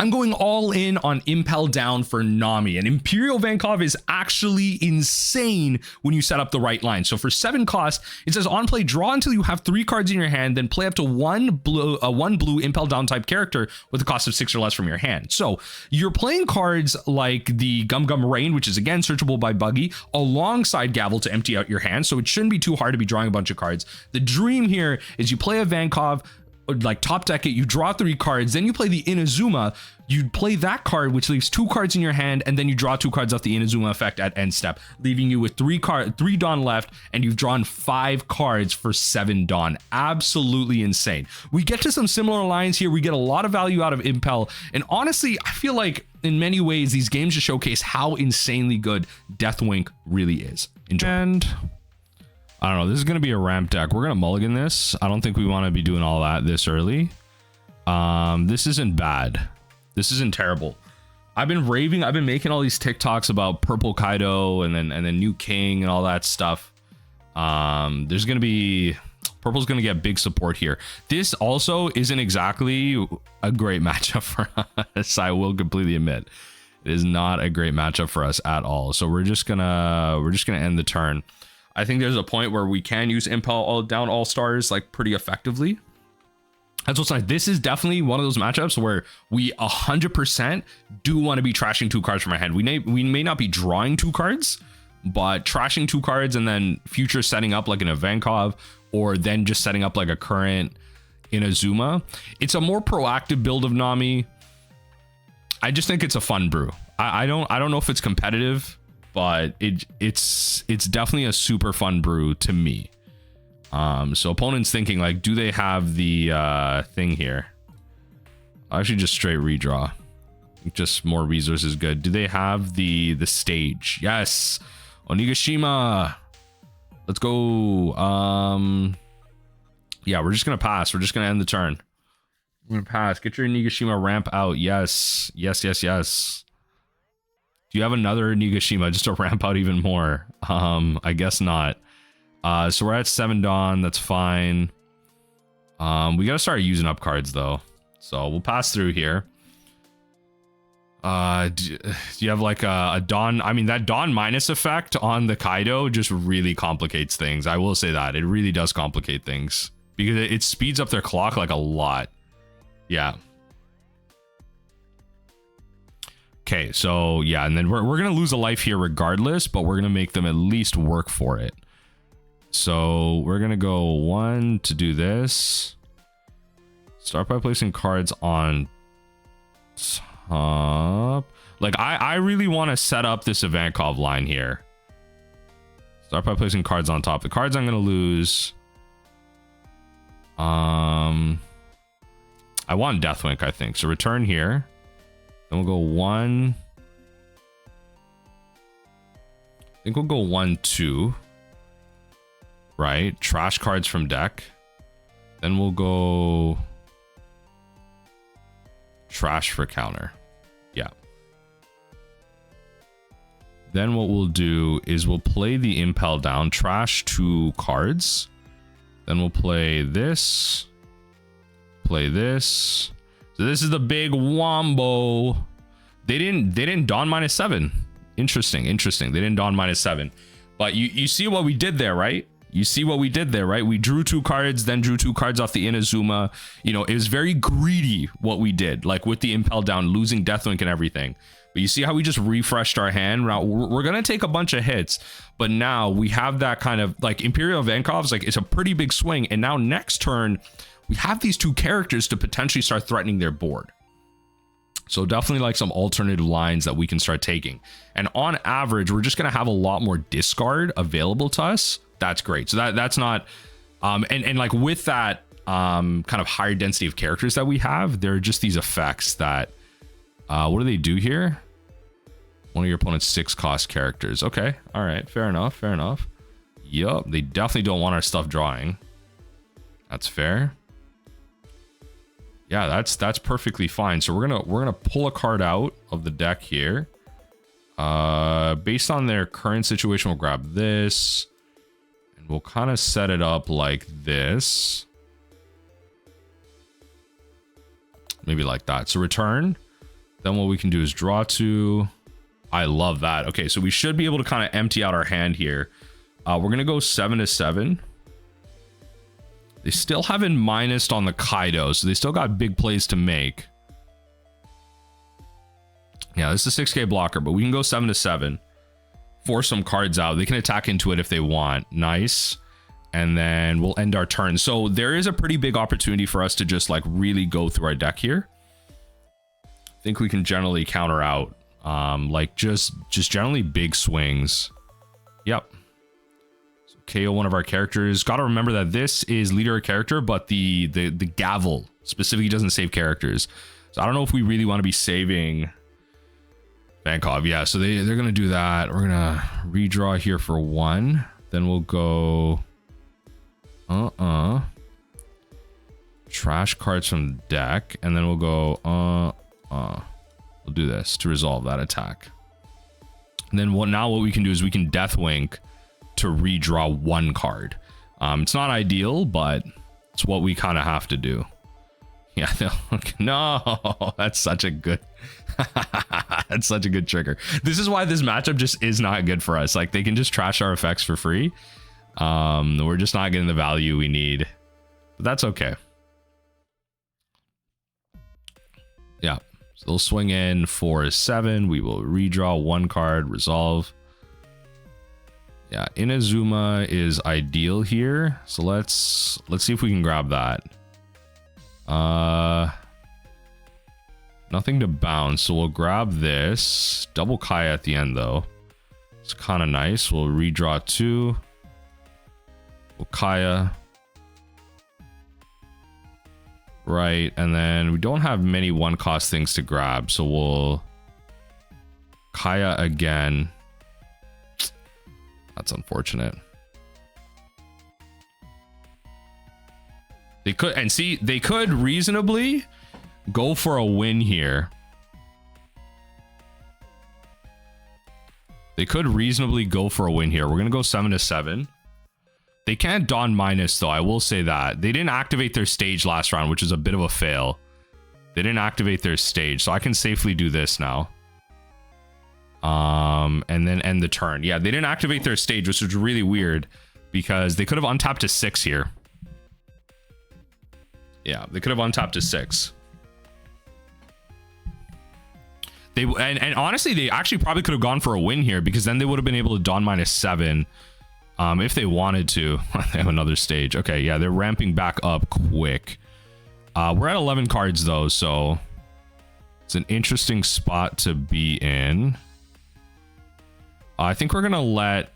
I'm going all in on Impel down for Nami, and Imperial Vankov is actually insane when you set up the right line. So for 7 cost, it says on play, draw until you have 3 cards in your hand, then play up to one blue Impel down type character with a cost of 6 or less from your hand. So you're playing cards like the Gum Gum Rain, which is again searchable by Buggy, alongside Gavel to empty out your hand. So it shouldn't be too hard to be drawing a bunch of cards. The dream here is you play a Vankov, like top deck it, you draw 3 cards, then you play the Inazuma, you play that card, which leaves 2 cards in your hand, and then you draw 2 cards off the Inazuma effect at end step, leaving you with 3 Dawn left, and you've drawn 5 cards for 7 Dawn. Absolutely insane. We get to some similar lines here. We get a lot of value out of Impel, and honestly, I feel like in many ways these games just showcase how insanely good Deathwink really is. Enjoy. And I don't know, this is going to be a ramp deck. We're going to mulligan this. I don't think we want to be doing all that this early. This isn't bad. This isn't terrible. I've been making all these TikToks about Purple Kaido and then New King and all that stuff. Purple's going to get big support here. This also isn't exactly a great matchup for us. I will completely admit. It is not a great matchup for us at all. So we're just going to end the turn. I think there's a point where we can use Impel down all stars like pretty effectively. That's what's nice. This is definitely one of those matchups where we 100% do want to be trashing 2 cards from our hand. We may not be drawing 2 cards, but trashing 2 cards and then future setting up like an Vankov, or then just setting up like a current Inazuma. It's a more proactive build of Nami. I just think it's a fun brew. I don't know if it's competitive, but it's definitely a super fun brew to me. So opponents thinking like, do they have the thing here? I'll actually just straight redraw. Just more resources good. Do they have the stage? Yes. Onigashima. Let's go. Yeah, we're just gonna pass. We're just gonna end the turn. I'm gonna pass. Get your Onigashima ramp out. Yes. Yes. Do you have another Onigashima just to ramp out even more? I guess not. So we're at 7 Dawn. That's fine. We gotta start using up cards though. So we'll pass through here. Do you have like a Dawn? I mean, that Dawn minus effect on the Kaido just really complicates things. I will say that. It really does complicate things because it speeds up their clock like a lot. Yeah. Okay, so yeah, and then we're gonna lose a life here regardless, but we're gonna make them at least work for it. So we're gonna go 1 to do this. Start by placing cards on top. Like I really want to set up this Vankov line here. Start by placing cards on top. The cards I'm gonna lose. I want Deathwink, I think. So return here. Then we'll go 1. I think we'll go 1, 2. Right? Trash cards from deck. Then we'll go trash for counter. Yeah. Then what we'll do is we'll play the Impel down, trash 2 cards. Then we'll play this. Play this. So this is the big wombo. They didn't Dawn -7. Interesting. They didn't Dawn -7. But you see what we did there, right? You see what we did there, right? We drew 2 cards, then drew 2 cards off the Inazuma. You know, it was very greedy what we did, like with the Impel down, losing Deathwink and everything. But you see how we just refreshed our hand? Now, we're going to take a bunch of hits, but now we have that kind of like Imperial Vankov's, like it's a pretty big swing. And now next turn, we have these 2 characters to potentially start threatening their board. So definitely like some alternative lines that we can start taking. And on average, we're just going to have a lot more discard available to us. That's great. So that's not, and like with that kind of higher density of characters that we have, there are just these effects that, what do they do here? One of your opponent's 6 cost characters. Okay. All right. Fair enough. Yup. They definitely don't want our stuff drawing. That's fair. Yeah, that's perfectly fine. So we're gonna pull a card out of the deck here. Based on their current situation, we'll grab this. And we'll kind of set it up like this. Maybe like that. So return. Then what we can do is draw 2. I love that. Okay, so we should be able to kind of empty out our hand here. We're going to go 7 to 7. They still haven't minused on the Kaido, so they still got big plays to make. Yeah, this is a 6k blocker, but we can go 7 to 7. Force some cards out. They can attack into it if they want. Nice. And then we'll end our turn. So there is a pretty big opportunity for us to just like really go through our deck here. I think we can generally counter out. Like just generally big swings. Yep. So KO one of our characters. Got to remember that this is leader of character, but the gavel specifically doesn't save characters. So I don't know if we really want to be saving Vankov. Yeah, so they're gonna do that. We're gonna redraw here for 1. Then we'll go trash cards from the deck, and then we'll go we'll do this to resolve that attack. And then what we can do is we can Deathwink to redraw 1 card. It's not ideal, but it's what we kind of have to do. Yeah, no, that's such a good that's such a good trigger. This is why this matchup just is not good for us. Like, they can just trash our effects for free. We're just not getting the value we need, but that's okay. Yeah, so they'll swing in for 7. We will redraw 1 card, resolve. Yeah, Inazuma is ideal here, so let's see if we can grab that. Nothing to bounce, so we'll grab this. Double Kaya at the end though. It's kind of nice. We'll redraw 2. We'll Kaya. Right, and then we don't have many 1-cost things to grab, so we'll Kaya again. That's unfortunate. They could, and see, they could reasonably go for a win here. They could reasonably go for a win here. We're gonna go 7 to 7. They can't Dawn minus though, I will say that. They didn't activate their stage last round, which is a bit of a fail. They didn't activate their stage, so I can safely do this now. And then end the turn. Yeah, they didn't activate their stage, which was really weird because they could have untapped to 6 here. Yeah, they could have untapped to 6. They and honestly, they actually probably could have gone for a win here because then they would have been able to Dawn minus 7 if they wanted to. They have another stage. Okay, yeah, they're ramping back up quick. We're at 11 cards though, so it's an interesting spot to be in. I think we're gonna let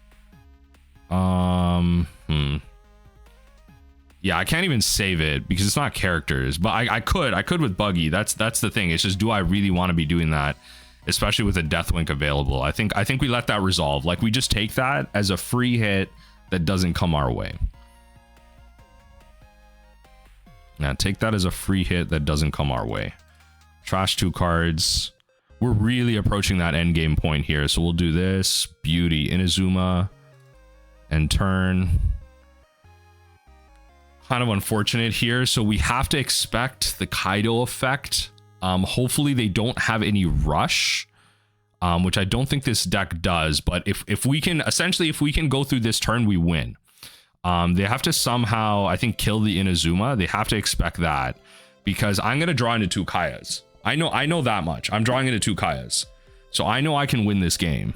yeah, I can't even save it because it's not characters, but I could with Buggy. That's the thing. It's just, do I really want to be doing that, especially with a Deathwink available? I think we let that resolve. Like, we just take that as a free hit that doesn't come our way. Yeah, take that as a free hit that doesn't come our way. Trash 2 cards. We're really approaching that end game point here, so we'll do this. Beauty, Inazuma, and turn. Kind of unfortunate here, so we have to expect the Kaido effect. Hopefully they don't have any rush, which I don't think this deck does, but if we can, essentially, if we can go through this turn, we win. They have to somehow, I think, kill the Inazuma. They have to expect that, because I'm going to draw into 2 Kayas. I know that much. I'm drawing into 2 Kayas, so I know I can win this game.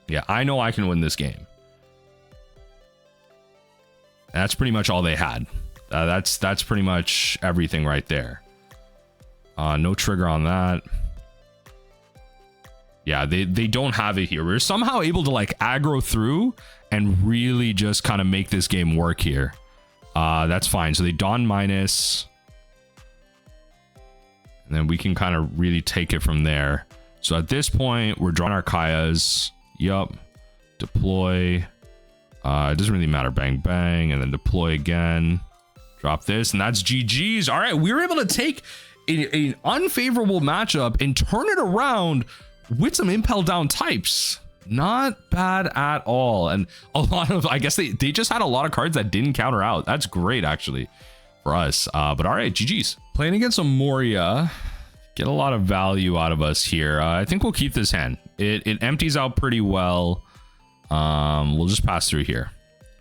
Yeah, I know I can win this game. That's pretty much all they had. That's pretty much everything right there. No trigger on that. Yeah, they don't have it here. We're somehow able to like aggro through and really just kind of make this game work here. That's fine. So they Dawn minus. And then we can kind of really take it from there. So at this point, we're drawing our Kayas. Yup. Deploy. It doesn't really matter. Bang, bang. And then deploy again. Drop this. And that's GG's. All right. We were able to take an unfavorable matchup and turn it around with some Impel down types. Not bad at all. And a lot of, I guess they just had a lot of cards that didn't counter out. That's great, actually, for us. But all right, GG's. Playing against a Moria. Get a lot of value out of us here. I think we'll keep this hand. It empties out pretty well. We'll just pass through here.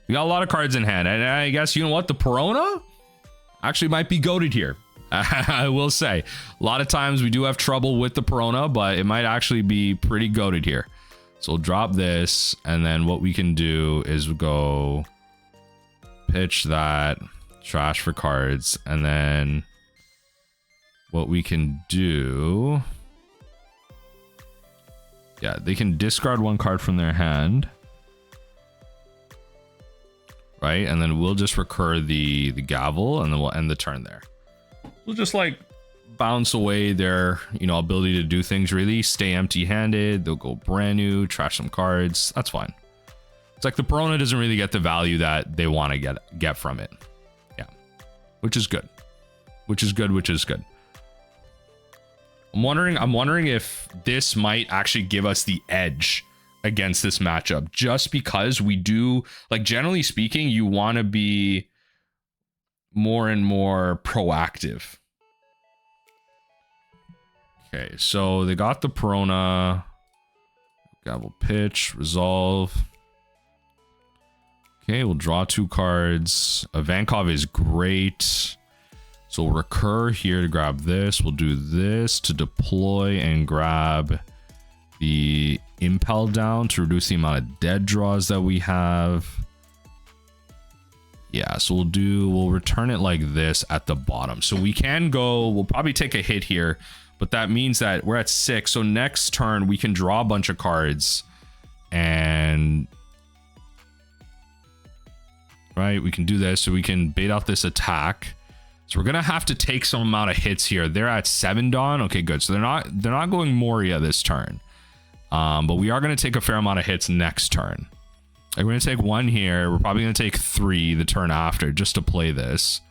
We got a lot of cards in hand, and I guess, you know what, the Perona actually might be goated here. I will say, a lot of times we do have trouble with the Perona, but it might actually be pretty goated here. So we'll drop this, and then what we can do is go pitch that, trash for cards, and then what we can do, yeah, they can discard one card from their hand, right? And then we'll just recur the gavel, and then we'll end the turn there. We'll just like bounce away their, you know, ability to do things, really. Stay empty-handed. They'll go brand new, trash some cards. That's fine. It's like the Perona doesn't really get the value that they want to get from it. Yeah, which is good. Which is good. I'm wondering if this might actually give us the edge against this matchup, just because we do, like, generally speaking, you want to be more and more proactive. Okay, so they got the Perona. Gavel pitch, resolve. Okay, we'll draw 2 cards. A Vankov is great. So we'll recur here to grab this. We'll do this to deploy and grab the Impel down to reduce the amount of dead draws that we have. Yeah, so we'll return it like this at the bottom. So we can go, we'll probably take a hit here, but that means that we're at 6. So next turn we can draw a bunch of cards and, right, we can do this. So we can bait out this attack. So we're gonna have to take some amount of hits here. They're at 7 Dawn. Okay, good. So they're not going Moria this turn. But we are gonna take a fair amount of hits next turn. Like, we're gonna take 1 here. We're probably gonna take 3 the turn after just to play this.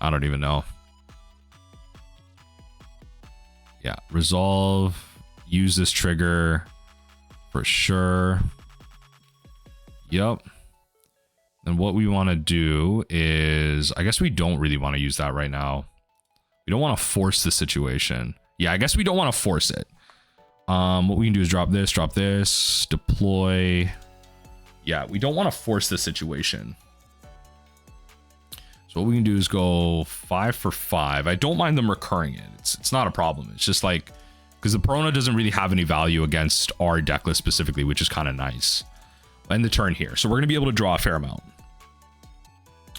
I don't even know. Yeah, resolve. Use this trigger for sure. Yep. And what we want to do is, I guess we don't really want to use that right now. We don't want to force the situation. Yeah, I guess we don't want to force it. What we can do is drop this, deploy. Yeah, we don't want to force the situation. So what we can do is go 5 for 5. I don't mind them recurring it. It's not a problem. It's just like, because the Perona doesn't really have any value against our deck list specifically, which is kind of nice. End the turn here. So we're going to be able to draw a fair amount.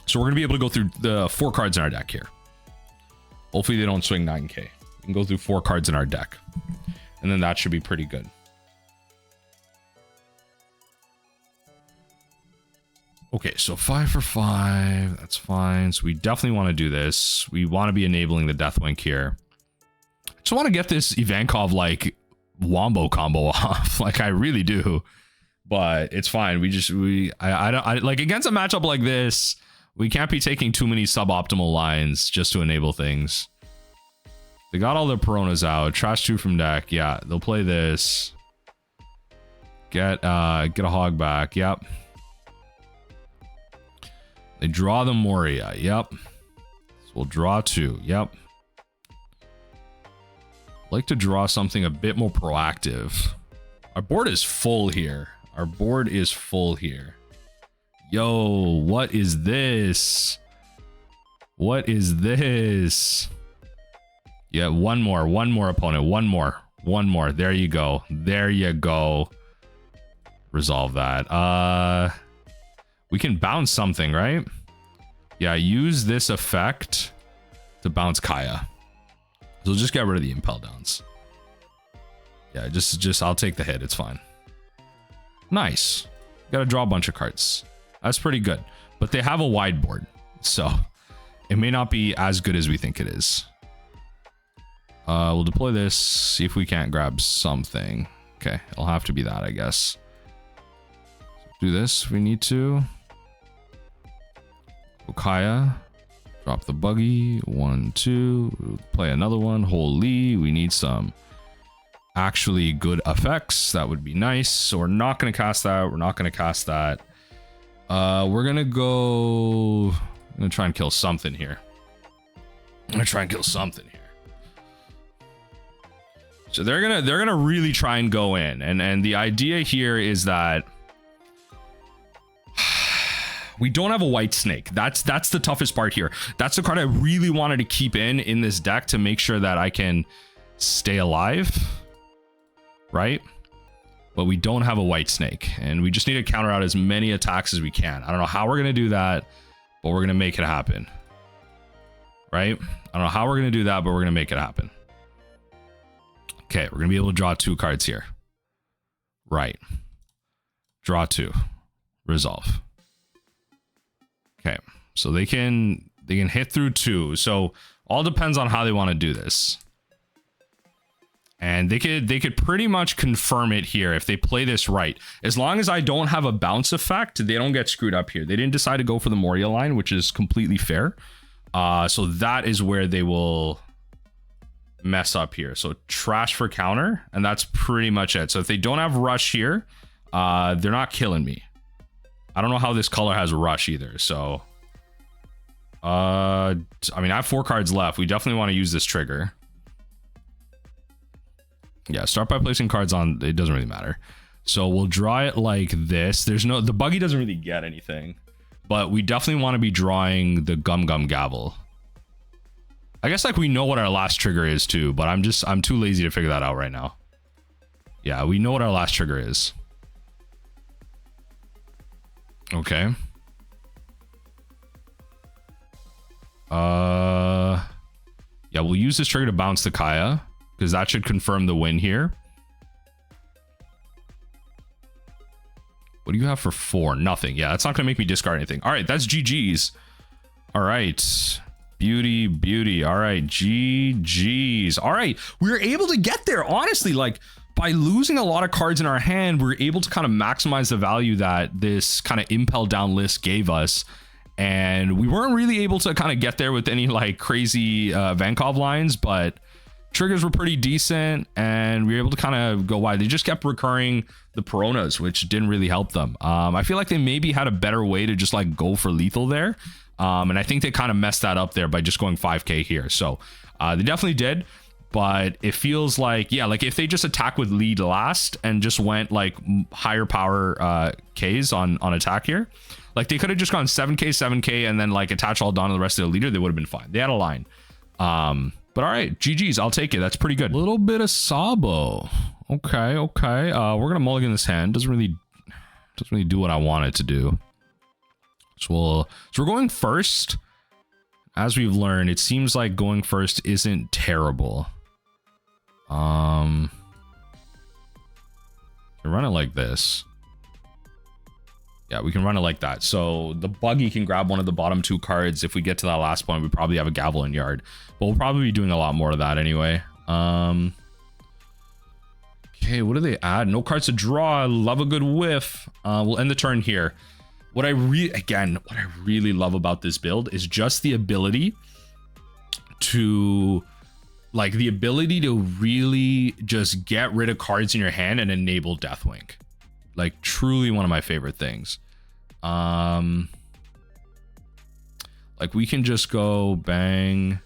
So we're going to be able to go through the 4 cards in our deck here. Hopefully they don't swing 9k. We can go through 4 cards in our deck. And then that should be pretty good. Okay, so 5 for 5. That's fine. So we definitely want to do this. We want to be enabling the Deathwink here. I just want to get this Ivankov, like, Wombo combo off. Like, I really do. But it's fine. I don't like, against a matchup like this, we can't be taking too many suboptimal lines just to enable things. They got all their Peronas out. Trash 2 from deck. Yeah, they'll play this. Get a hog back. Yep. They draw the Moria. Yep. So we'll draw 2. Yep. Like to draw something a bit more proactive. Our board is full here. Our board is full here. Yo, what is this? What is this? Yeah, one more opponent. One more. There you go. There you go. Resolve that. We can bounce something, right? Yeah, use this effect to bounce Kaya. So just get rid of the Impel downs. Yeah, just I'll take the hit. It's fine. Nice. Gotta draw a bunch of cards. That's pretty good. But they have a wide board, so it may not be as good as we think it is. We'll deploy this, see if we can't grab something. Okay, it'll have to be that, I guess. Do this if we need to. Okaya. Drop the buggy. 1, 2. Play another one. Holy, we need some actually good effects. That would be nice. So we're not going to cast that. We're not going to cast that. We're going to go... I'm going to try and kill something here. So they're gonna really try and go in, and the idea here is that we don't have a white snake. That's the toughest part here. That's the card I really wanted to keep in this deck to make sure that I can stay alive, right? But we don't have a white snake, and we just need to counter out as many attacks as we can. I don't know how we're gonna do that, but we're gonna make it happen, right? I don't know how we're gonna do that, but we're gonna make it happen. Okay, we're gonna be able to draw 2 cards here. Right. Draw 2. Resolve. Okay, so they can hit through 2. So all depends on how they want to do this. And they could pretty much confirm it here if they play this right. As long as I don't have a bounce effect, they don't get screwed up here. They didn't decide to go for the Moria line, which is completely fair. So that is where they will mess up here. So trash for counter, and that's pretty much it. So if they don't have rush here, they're not killing me. I don't know how this color has rush either. So I mean, I have 4 cards left. We definitely want to use this trigger. Yeah, start by placing cards on. It doesn't really matter. So we'll draw it like this. The buggy doesn't really get anything, but we definitely want to be drawing the Gum Gum Gavel. I guess like we know what our last trigger is too, but I'm too lazy to figure that out right now. Yeah, we know what our last trigger is. Okay. Yeah, we'll use this trigger to bounce the Kaya, because that should confirm the win here. What do you have for 4? Nothing. Yeah, that's not gonna make me discard anything. All right, that's GG's. All right. Beauty. All right, GG's. All right, we were able to get there. Honestly, like, by losing a lot of cards in our hand, we were able to kind of maximize the value that this kind of Impel down list gave us. And we weren't really able to kind of get there with any like crazy Vankov lines, but triggers were pretty decent, and we were able to kind of go wide. They just kept recurring the Peronas, which didn't really help them. I feel like they maybe had a better way to just like go for lethal there. And I think they kind of messed that up there by just going 5k here. So they definitely did, but it feels like, yeah, like if they just attack with lead last and just went like higher power Ks on attack here, like they could have just gone 7k, and then like attach all down to the rest of the leader. They would have been fine. They had a line. But all right, GG's, I'll take it. That's pretty good. A little bit of Sabo. Okay. We're gonna mulligan this hand. Doesn't really do what I want it to do. So we're going first. As we've learned, it seems like going first isn't terrible. Run it like this. Yeah, we can run it like that. So the buggy can grab one of the bottom 2 cards. If we get to that last point, we probably have a gavel in yard. But we'll probably be doing a lot more of that anyway. Okay, what do they add? No cards to draw. Love a good whiff. We'll end the turn here. What I really love about this build is just the ability to really just get rid of cards in your hand and enable Deathwing. Like, truly one of my favorite things. Like, we can just go bang,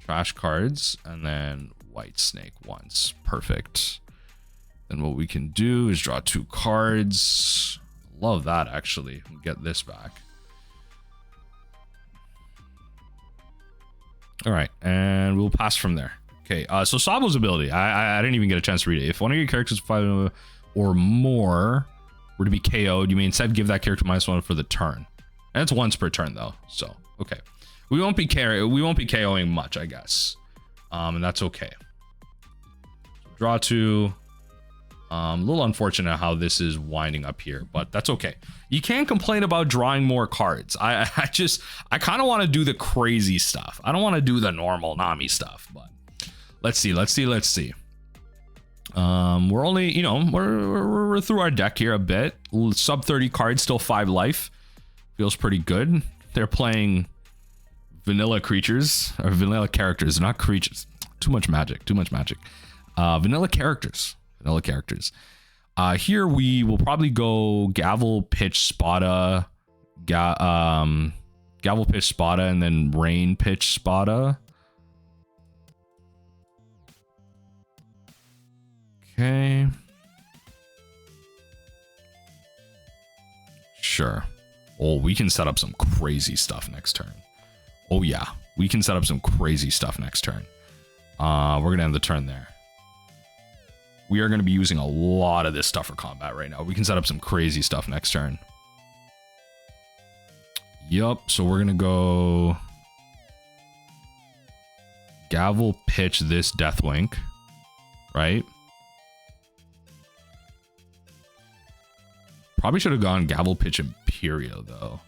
trash cards, and then white snake once. Perfect. Then what we can do is draw 2 cards. Love that, actually. Get this back. All right, and we'll pass from there. Okay, so Sabo's ability. I didn't even get a chance to read it. If one of your characters 5 or more were to be KO'd, you may instead give that character -1 for the turn. And it's once per turn though. So okay, we won't be KOing much, I guess, and that's okay. Draw 2. A little unfortunate how this is winding up here, but that's okay. You can't complain about drawing more cards. I kind of want to do the crazy stuff. I don't want to do the normal Nami stuff, but let's see. We're only, you know, we're through our deck here a bit. Sub 30 cards, still 5 life. Feels pretty good. They're playing vanilla creatures, or vanilla characters, not creatures. Too much magic. Vanilla characters. Here we will probably go Gavel, Pitch, Spada, Gavel, Pitch, Spada, and then Rain, Pitch, Spada. Okay. Sure. Oh, we can set up some crazy stuff next turn. Oh yeah, we can set up some crazy stuff next turn. We're gonna end the turn there. We are gonna be using a lot of this stuff for combat right now. We can set up some crazy stuff next turn. Yup, so we're gonna go gavel pitch this Deathwink, right? Probably should have gone gavel pitch Imperio though.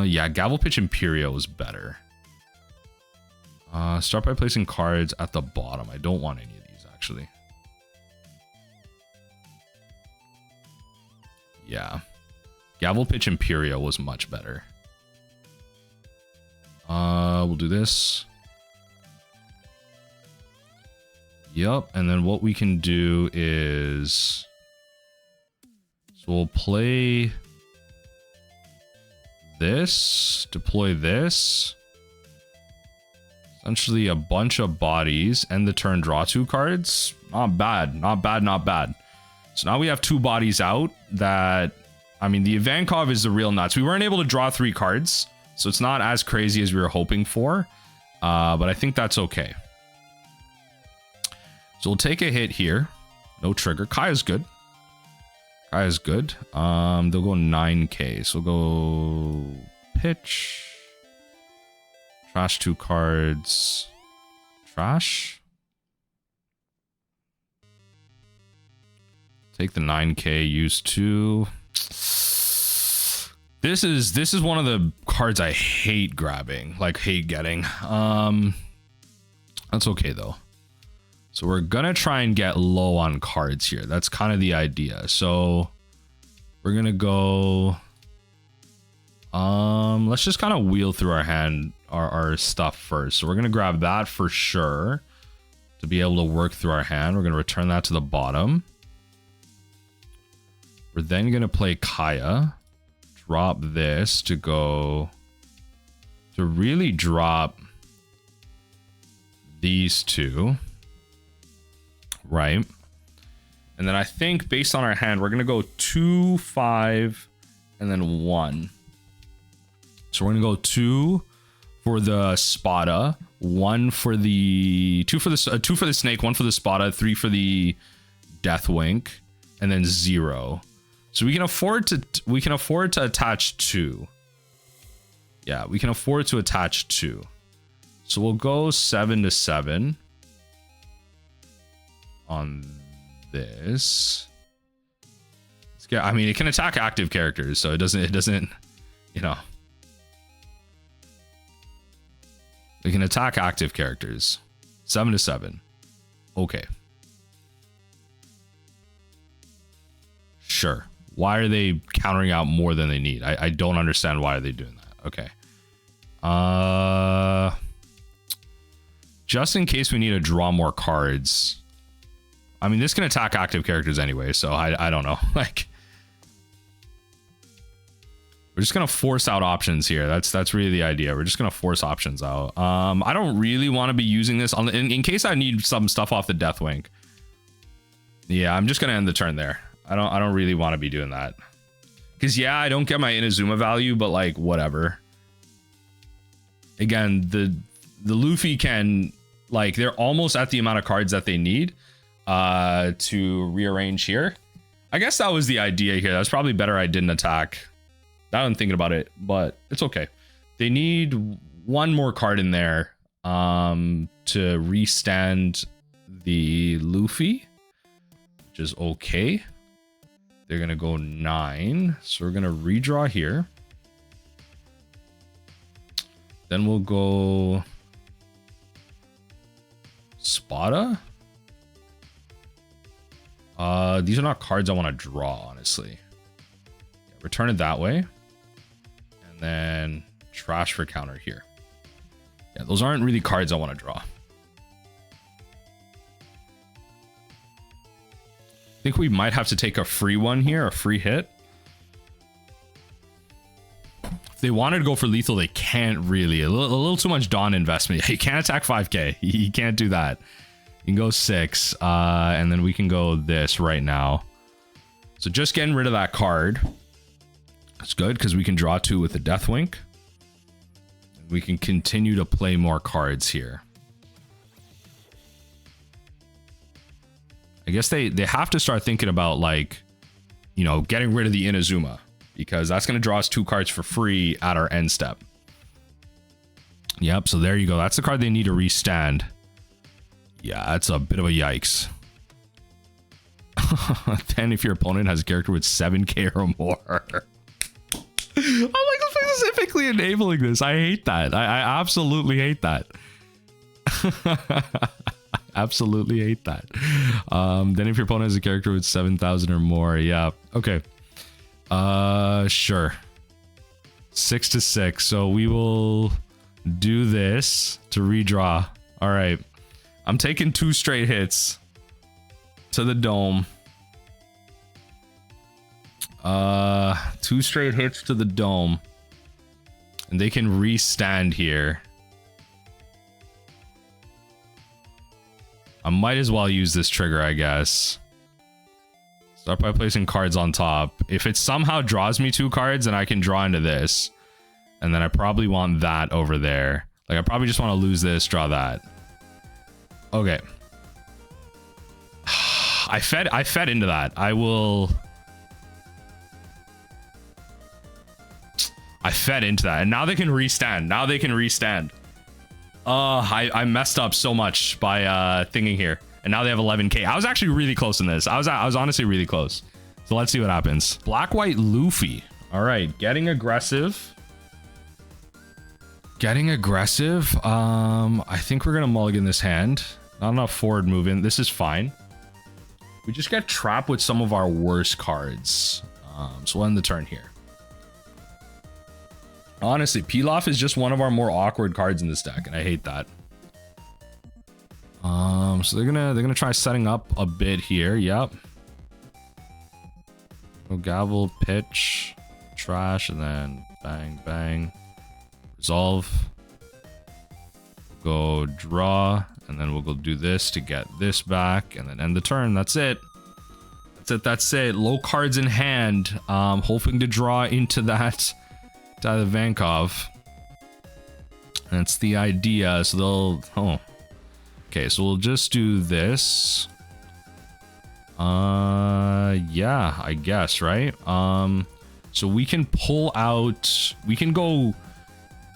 Yeah, gavel pitch Imperio was better. Start by placing cards at the bottom. I don't want any of these actually. Yeah. Gavel pitch Imperio was much better. We'll do this. Yep, and then what we can do is... So we'll play this, deploy this. Essentially a bunch of bodies, end the turn, draw 2 cards. Not bad, not bad, not bad. So now we have 2 bodies out that... I mean, the Ivankov is the real nuts. We weren't able to draw 3 cards, so it's not as crazy as we were hoping for. But I think that's okay. So we'll take a hit here. No trigger. Kaya's good. Kaya's good. They'll go 9k. So we'll go pitch. Trash 2 cards. Trash. Take the 9k, use 2. This is one of the cards I hate grabbing, like hate getting. That's okay though. So we're gonna try and get low on cards here. That's kind of the idea. So we're gonna go. Let's just kind of wheel through our hand, our stuff first. So we're gonna grab that for sure to be able to work through our hand. We're gonna return that to the bottom. We're then gonna play Kaya. Drop this to go to really drop these 2, right? And then I think based on our hand, we're gonna go 2, 5, and then 1. So we're gonna go 2 for the Spada, 1 for the 2 for the snake, 1 for the Spada, 3 for the Deathwink, and then 0. So we can afford to attach 2. Yeah, we can afford to attach 2. So we'll go 7 to 7 on this. Yeah, I mean it can attack active characters, so it doesn't, you know. We can attack active characters. 7 to 7. Okay. Sure. Why are they countering out more than they need? I don't understand why are they doing that. Okay. Just in case we need to draw more cards. I mean, this can attack active characters anyway, so I don't know. Like, we're just gonna force out options here. That's really the idea. We're just gonna force options out. I don't really want to be using this in case I need some stuff off the Deathwink. Yeah, I'm just gonna end the turn there. I don't really want to be doing that. Because yeah, I don't get my Inazuma value, but like whatever. Again, the Luffy can, like, they're almost at the amount of cards that they need to rearrange here. I guess that was the idea here. That's probably better I didn't attack. Now I'm thinking about it, but it's okay. They need 1 more card in there to restand the Luffy, which is okay. They're going to go 9. So we're going to redraw here. Then we'll go Spada. These are not cards I want to draw, honestly. Yeah, return it that way. And then trash for counter here. Yeah, those aren't really cards I want to draw. I think we might have to take a free one here, a free hit. If they wanted to go for lethal, they can't really. A little too much Dawn investment. He can't attack 5k. He can't do that. You can go 6, and then we can go this right now. So just getting rid of that card. It's good because we can draw 2 with the Deathwink. We can continue to play more cards here. I guess they have to start thinking about, like, you know, getting rid of the Inazuma, because that's going to draw us 2 cards for free at our end step. Yep, so there you go. That's the card they need to restand. Yeah, that's a bit of a yikes. Then if your opponent has a character with 7k or more. I'm like specifically enabling this. I hate that. I absolutely hate that. Absolutely hate that. Then if your opponent has a character with 7,000 or more, yeah, okay. Sure. 6 to 6. So we will do this to redraw. All right. I'm taking 2 straight hits to the dome. 2 straight hits to the dome. And they can restand here. I might as well use this trigger, I guess. Start by placing cards on top. If it somehow draws me 2 cards, then I can draw into this. And then I probably want that over there. Like, I probably just want to lose this, draw that. Okay. I fed into that. I fed into that. And now they can restand. Now they can restand. I messed up so much by thinking here. And now they have 11k. I was actually really close in this. I was honestly really close. So let's see what happens. Black White Luffy. All right, getting aggressive. Getting aggressive. I think we're gonna mulligan this hand. Not enough forward movement. This is fine. We just get trapped with some of our worst cards. So we'll end the turn here. Honestly, Pilaf is just one of our more awkward cards in this deck, and I hate that. So they're gonna try setting up a bit here. Yep. Go gavel, pitch, trash, and then bang, bang. Resolve. Go draw, and then we'll go do this to get this back, and then end the turn. That's it. That's it. Low cards in hand. Hoping to draw into that. To the Vankov. That's the idea. So they'll. Oh. Okay, so we'll just do this. Yeah, I guess, right? So we can pull out. We can go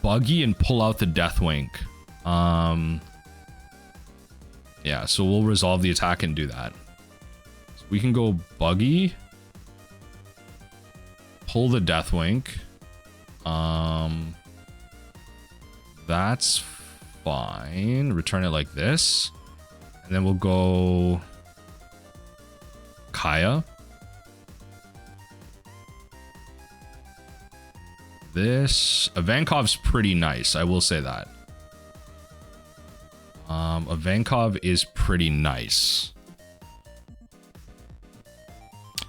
buggy and pull out the Deathwink. Yeah, so we'll resolve the attack and do that. So we can go buggy, pull the Deathwink. That's fine. Return it like this, and then we'll go Kaya. This Ivankov's pretty nice, I will say that. Ivankov is pretty nice.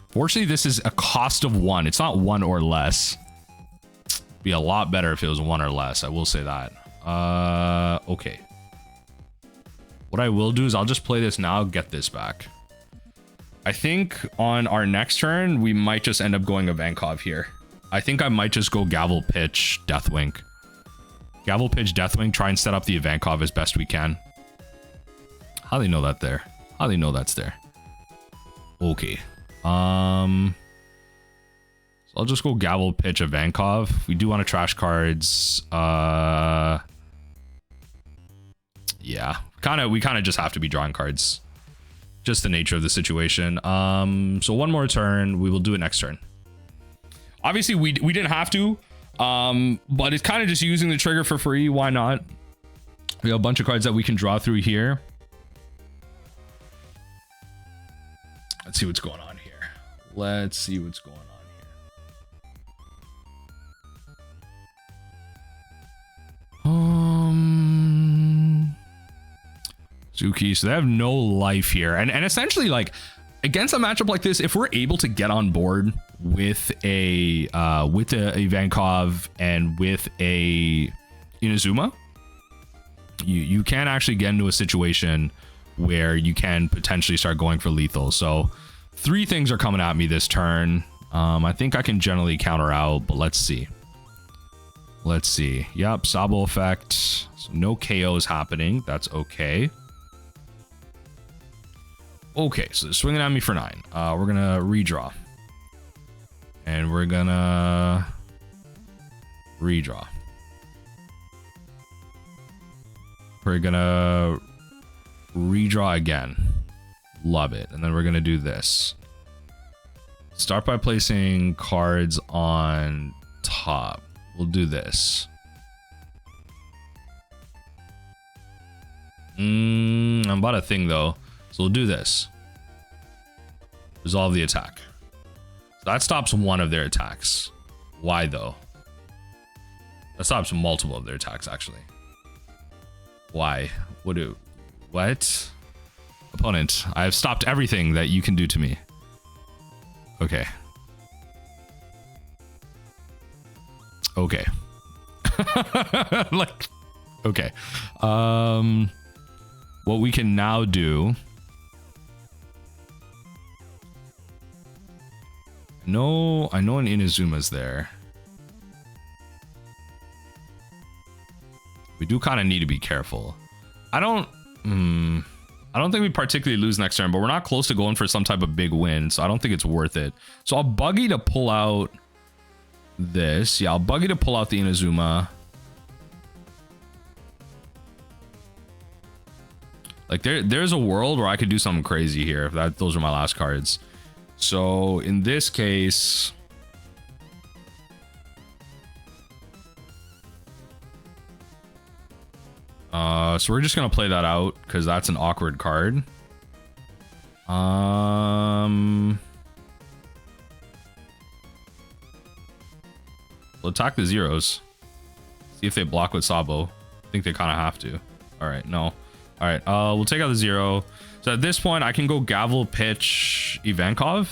Fortunately, this is a cost of 1. It's not 1 or less. Be a lot better if it was 1 or less, I will say that. Okay. What I will do is I'll just play this now, get this back. I think on our next turn, we might just end up going Ivankov here. I think I might just go Gavel Pitch, Deathwink. Gavel Pitch, Deathwink, try and set up the Ivankov as best we can. How do they know that there? How do they know that's there? Okay. So I'll just go Gavel Pitch Ivankov. We do want to trash cards. Yeah. We kind of just have to be drawing cards. Just the nature of the situation. So one more turn. We will do it next turn. Obviously, we didn't have to. But it's kind of just using the trigger for free. Why not? We have a bunch of cards that we can draw through here. Let's see what's going on here. Let's see what's going on here. Zuki, so they have no life here. And essentially, like, against a matchup like this, if we're able to get on board with a Ivankov and with a Inazuma, you can actually get into a situation where you can potentially start going for lethal. So 3 things are coming at me this turn. I think I can generally counter out, but let's see. Let's see. Yep, Sabo effect. So no KOs happening. That's okay. Okay, so they're swinging at me for 9. We're gonna redraw. And we're gonna redraw. We're gonna redraw again. Love it. And then we're gonna do this. Start by placing cards on top. We'll do this. I'm about a thing though. So we'll do this. Resolve the attack. So that stops one of their attacks. Why though? That stops multiple of their attacks actually. Why? What? Opponent, I have stopped everything that you can do to me. Okay. Okay. Like, okay. What we can now do. No, I know an Inazuma's there. We do kind of need to be careful. I don't think we particularly lose next turn, but we're not close to going for some type of big win, so I don't think it's worth it. So I'll buggy to pull out this. Yeah, I'll buggy to pull out the Inazuma. Like there's a world where I could do something crazy here if those are my last cards. So in this case, so we're just gonna play that out because that's an awkward card. We'll attack the zeros. See if they block with Sabo. I think they kind of have to. All right, no. All right, we'll take out the 0. So at this point, I can go Gavel, pitch Ivankov,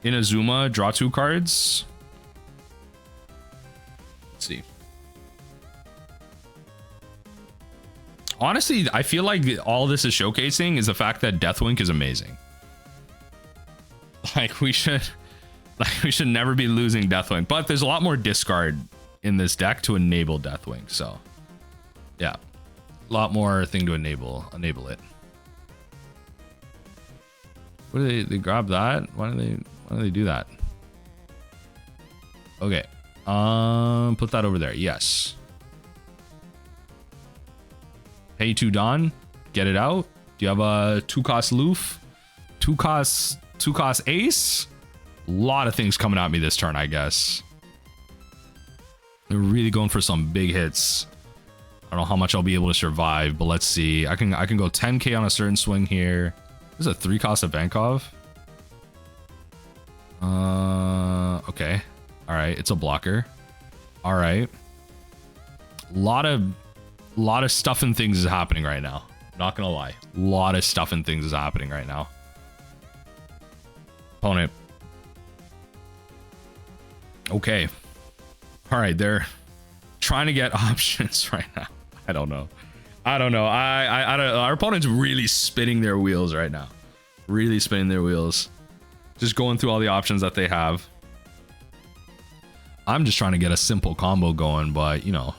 Inazuma, draw 2 cards. Let's see. Honestly, I feel like all this is showcasing is the fact that Deathwink is amazing. Like we should never be losing Deathwink, but there's a lot more discard in this deck to enable Deathwink. So yeah, a lot more thing to enable it. What do they grab that? Why do they do that? Okay, put that over there. Yes. Pay to Don, get it out. Do you have a 2-cost Luffy? 2-cost Ace? A lot of things coming at me this turn, I guess. They're really going for some big hits. I don't know how much I'll be able to survive, but let's see. I can go 10k on a certain swing here. This is a 3-cost of Vankov. Okay. All right, it's a blocker. All right. A lot of stuff and things is happening right now. Not gonna lie. A lot of stuff and things is happening right now. Opponent. Okay. All right, they're trying to get options right now. I don't know. Our opponent's really spinning their wheels right now. Really spinning their wheels. Just going through all the options that they have. I'm just trying to get a simple combo going, but you know.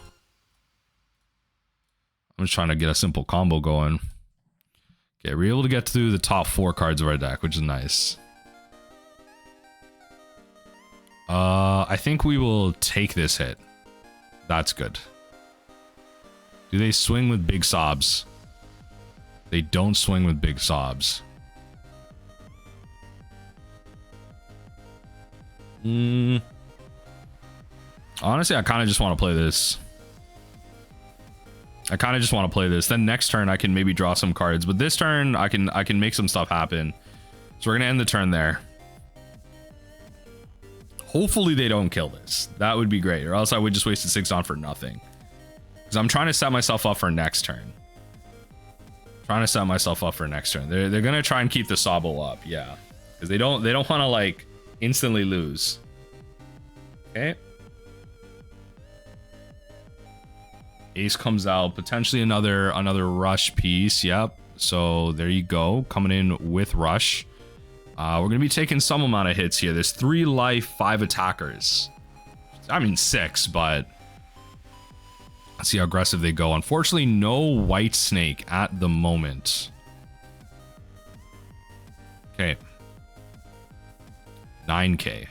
I'm just trying to get a simple combo going. Okay, we're able to get through the top 4 cards of our deck, which is nice. I think we will take this hit. That's good. Do they swing with big sobs? They don't swing with big sobs. Honestly, I kind of just want to play this. Then next turn I can maybe draw some cards, but this turn I can make some stuff happen. So we're gonna end the turn there. Hopefully they don't kill this. That would be great, or else I would just waste a 6 on for nothing. Because I'm trying to set myself up for next turn. They're gonna try and keep the Sabo up, yeah, because they don't want to like instantly lose. Okay. Ace comes out, potentially another rush piece. Yep. So there you go. Coming in with Rush. We're going to be taking some amount of hits here. There's 3 life, 5 attackers. I mean 6, but let's see how aggressive they go. Unfortunately, no White Snake at the moment. Okay. 9k.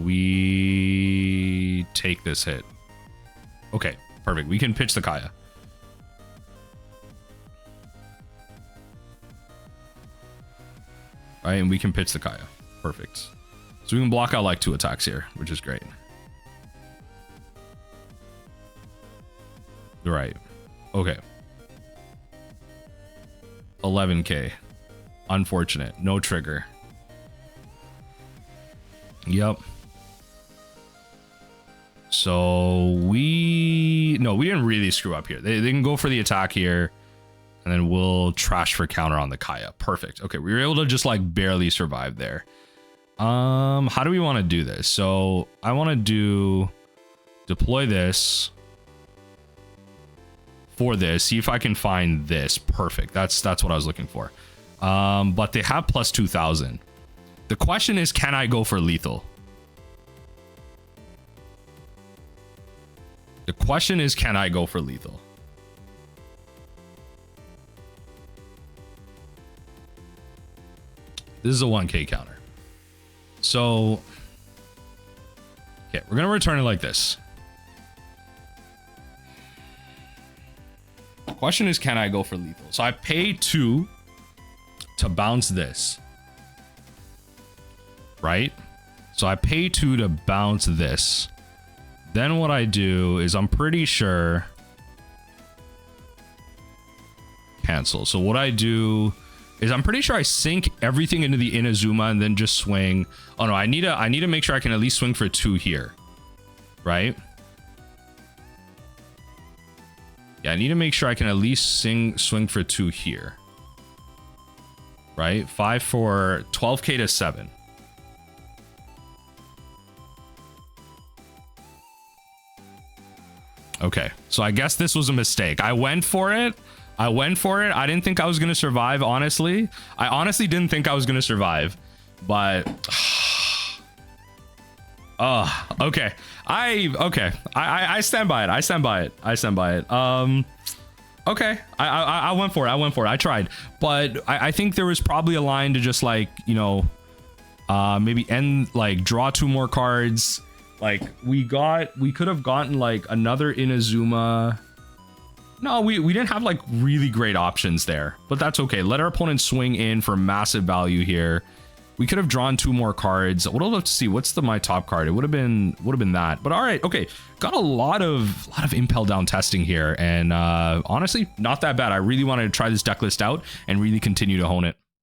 We take this hit. Okay, perfect. We can pitch the Kaya. All right, and we can pitch the Kaya. Perfect. So we can block out like 2 attacks here, which is great. Right. Okay. 11k. Unfortunate. No trigger. Yep. So we didn't really screw up here. They can go for the attack here, and then we'll trash for counter on the Kaya. Perfect. Okay, we were able to just like barely survive there. How do we want to do this? So I want to deploy this for this. See if I can find this. Perfect. That's what I was looking for. But they have plus 2000. The question is, can I go for lethal? The question is, can I go for lethal? This is a 1k counter. So, okay, we're going to return it like this. The question is, can I go for lethal? So I pay 2 to bounce this. Right? So I pay 2 to bounce this. Then what I do is I'm pretty sure cancel. So what I do is I'm pretty sure I sink everything into the Inazuma and then just swing. Oh no, I need to make sure I can at least swing for 2 here. Right? Yeah, I need to make sure I can at least swing for 2 here. Right? 5 for 12k to 7. Okay, so I guess this was a mistake. I went for it. I didn't think I was going to survive, honestly. I honestly didn't think I was going to survive. But... okay. I stand by it. I stand by it. Okay. I went for it. I tried. But I think there was probably a line to just like, you know, maybe end, like draw 2 more cards. Like we could have gotten like another Inazuma. No, we didn't have like really great options there, but that's okay. Let our opponent swing in for massive value here. We could have drawn 2 more cards. What I'll have to see, what's my top card? It would have been that. But all right, okay. Got a lot of Impel down testing here, and honestly, not that bad. I really wanted to try this deck list out and really continue to hone it.